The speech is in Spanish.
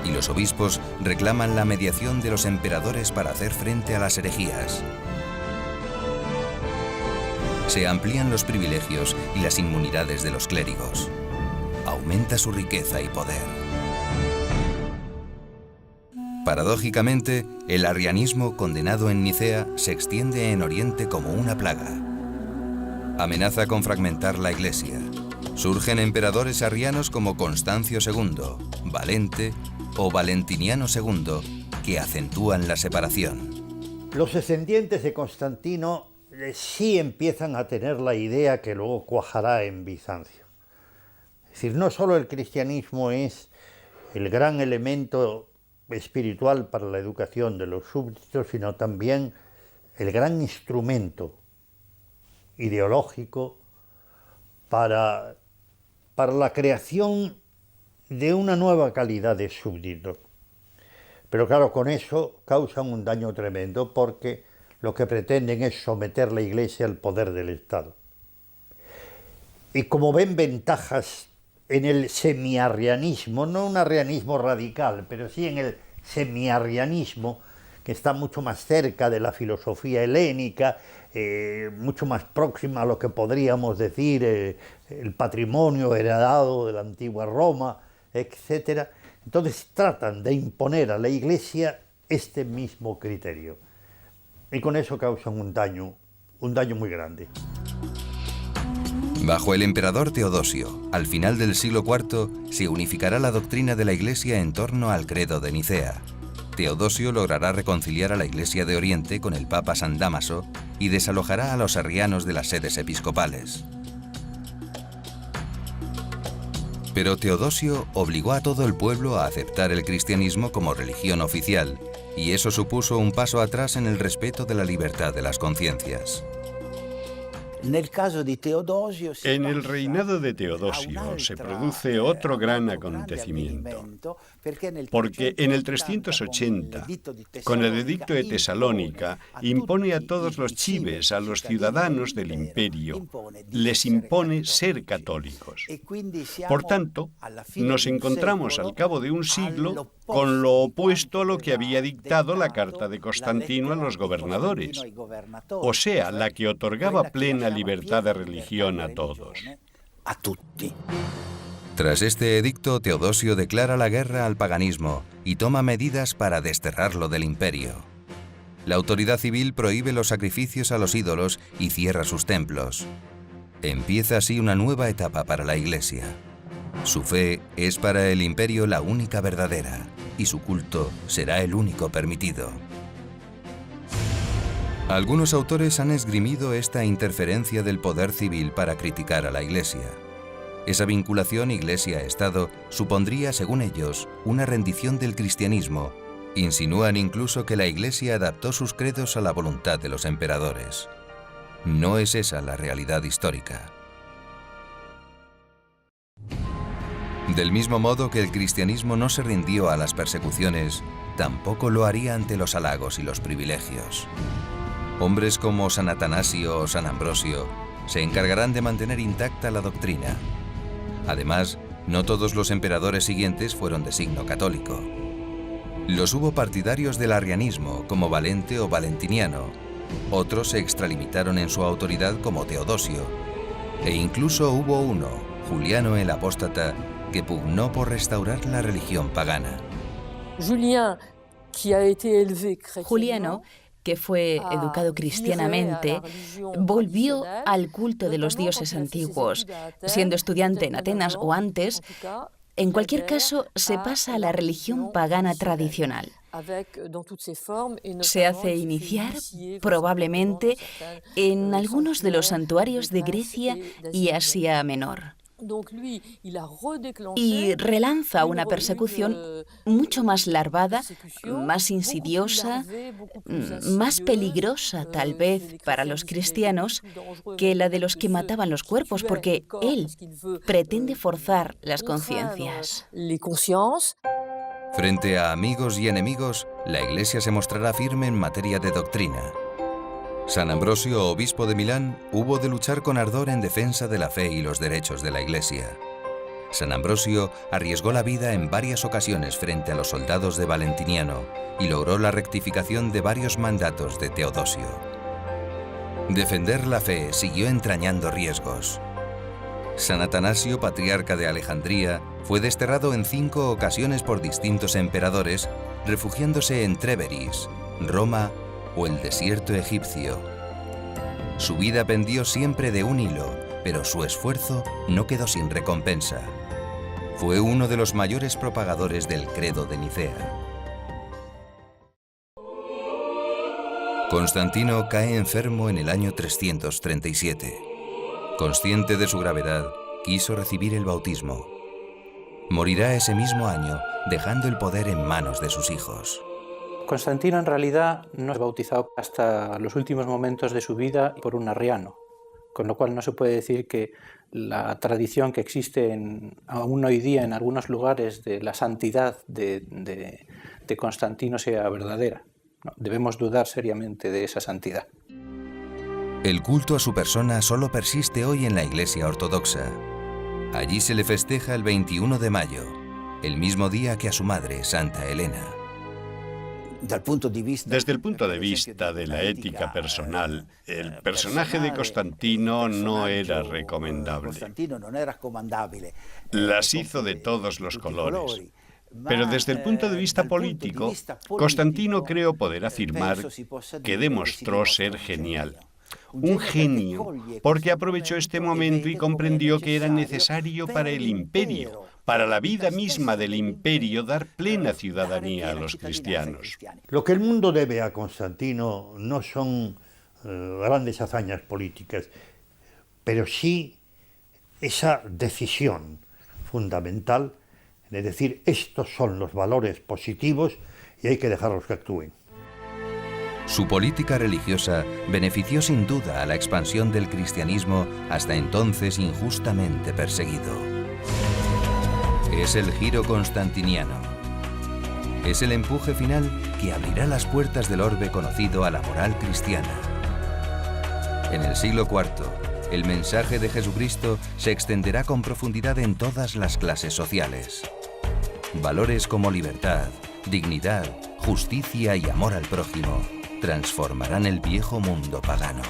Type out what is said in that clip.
y los obispos reclaman la mediación de los emperadores para hacer frente a las herejías. Se amplían los privilegios y las inmunidades de los clérigos. Aumenta su riqueza y poder. Paradójicamente, el arrianismo condenado en Nicea se extiende en Oriente como una plaga. Amenaza con fragmentar la Iglesia. Surgen emperadores arrianos como Constancio II, Valente o Valentiniano II, que acentúan la separación. Los descendientes de Constantino sí empiezan a tener la idea que luego cuajará en Bizancio. Es decir, no solo el cristianismo es el gran elemento espiritual para la educación de los súbditos, sino también el gran instrumento ideológico para la creación de una nueva calidad de súbdito. Pero claro, con eso causan un daño tremendo porque lo que pretenden es someter la Iglesia al poder del Estado. Y como ven ventajas en el semiarrianismo, no un arrianismo radical, pero sí en el semiarrianismo, que está mucho más cerca de la filosofía helénica, mucho más próxima a lo que podríamos decir el patrimonio heredado de la antigua Roma, etc. Entonces tratan de imponer a la Iglesia este mismo criterio. Y con eso causan un daño muy grande. Bajo el emperador Teodosio, al final del siglo IV, se unificará la doctrina de la Iglesia en torno al credo de Nicea. Teodosio logrará reconciliar a la Iglesia de Oriente con el Papa San Dámaso y desalojará a los arrianos de las sedes episcopales. Pero Teodosio obligó a todo el pueblo a aceptar el cristianismo como religión oficial, y eso supuso un paso atrás en el respeto de la libertad de las conciencias. En el reinado de Teodosio se produce otro gran acontecimiento, porque en el 380, con el edicto de Tesalónica, impone a todos los chives, a los ciudadanos del imperio, les impone ser católicos. Por tanto, nos encontramos al cabo de un siglo con lo opuesto a lo que había dictado la carta de Constantino a los gobernadores, o sea, la que otorgaba plena libertad de religión a todos. Tras este edicto, Teodosio declara la guerra al paganismo y toma medidas para desterrarlo del imperio. La autoridad civil prohíbe los sacrificios a los ídolos y cierra sus templos. Empieza así una nueva etapa para la Iglesia. Su fe es para el imperio la única verdadera y su culto será el único permitido. Algunos autores han esgrimido esta interferencia del poder civil para criticar a la Iglesia. Esa vinculación Iglesia-Estado supondría, según ellos, una rendición del cristianismo. Insinúan incluso que la Iglesia adaptó sus credos a la voluntad de los emperadores. No es esa la realidad histórica. Del mismo modo que el cristianismo no se rindió a las persecuciones, tampoco lo haría ante los halagos y los privilegios. Hombres como San Atanasio o San Ambrosio se encargarán de mantener intacta la doctrina. Además, no todos los emperadores siguientes fueron de signo católico. Los hubo partidarios del arrianismo, como Valente o Valentiniano. Otros se extralimitaron en su autoridad, como Teodosio. E incluso hubo uno, Juliano el Apóstata, que pugnó por restaurar la religión pagana. Juliano, que fue educado cristianamente, volvió al culto de los dioses antiguos. Siendo estudiante en Atenas o antes, en cualquier caso, se pasa a la religión pagana tradicional. Se hace iniciar, probablemente, en algunos de los santuarios de Grecia y Asia Menor. Y relanza una persecución mucho más larvada, más insidiosa, más peligrosa tal vez para los cristianos que la de los que mataban los cuerpos, porque él pretende forzar las conciencias. Frente a amigos y enemigos, la Iglesia se mostrará firme en materia de doctrina. San Ambrosio, obispo de Milán, hubo de luchar con ardor en defensa de la fe y los derechos de la Iglesia. San Ambrosio arriesgó la vida en varias ocasiones frente a los soldados de Valentiniano y logró la rectificación de varios mandatos de Teodosio. Defender la fe siguió entrañando riesgos. San Atanasio, patriarca de Alejandría, fue desterrado en 5 ocasiones por distintos emperadores, refugiándose en Tréveris, Roma o el desierto egipcio. Su vida pendió siempre de un hilo, pero su esfuerzo no quedó sin recompensa. Fue uno de los mayores propagadores del credo de Nicea. Constantino cae enfermo en el año 337. Consciente de su gravedad, quiso recibir el bautismo. Morirá ese mismo año, dejando el poder en manos de sus hijos. Constantino en realidad no se bautizó hasta los últimos momentos de su vida por un arriano, con lo cual no se puede decir que la tradición que existe aún hoy día en algunos lugares de la santidad de Constantino sea verdadera. No, debemos dudar seriamente de esa santidad. El culto a su persona solo persiste hoy en la Iglesia Ortodoxa. Allí se le festeja el 21 de mayo, el mismo día que a su madre, Santa Elena. Desde el punto de vista de la ética personal, el personaje de Constantino no era recomendable. Las hizo de todos los colores. Pero desde el punto de vista político, Constantino creo poder afirmar que demostró ser genial. Un genio, porque aprovechó este momento y comprendió que era necesario para el imperio, para la vida misma del imperio, dar plena ciudadanía a los cristianos. Lo que el mundo debe a Constantino no son grandes hazañas políticas, pero sí esa decisión fundamental de decir, estos son los valores positivos y hay que dejarlos que actúen. Su política religiosa benefició sin duda a la expansión del cristianismo hasta entonces injustamente perseguido. Es el giro constantiniano. Es el empuje final que abrirá las puertas del orbe conocido a la moral cristiana. En el siglo IV, el mensaje de Jesucristo se extenderá con profundidad en todas las clases sociales. Valores como libertad, dignidad, justicia y amor al prójimo transformarán el viejo mundo pagano.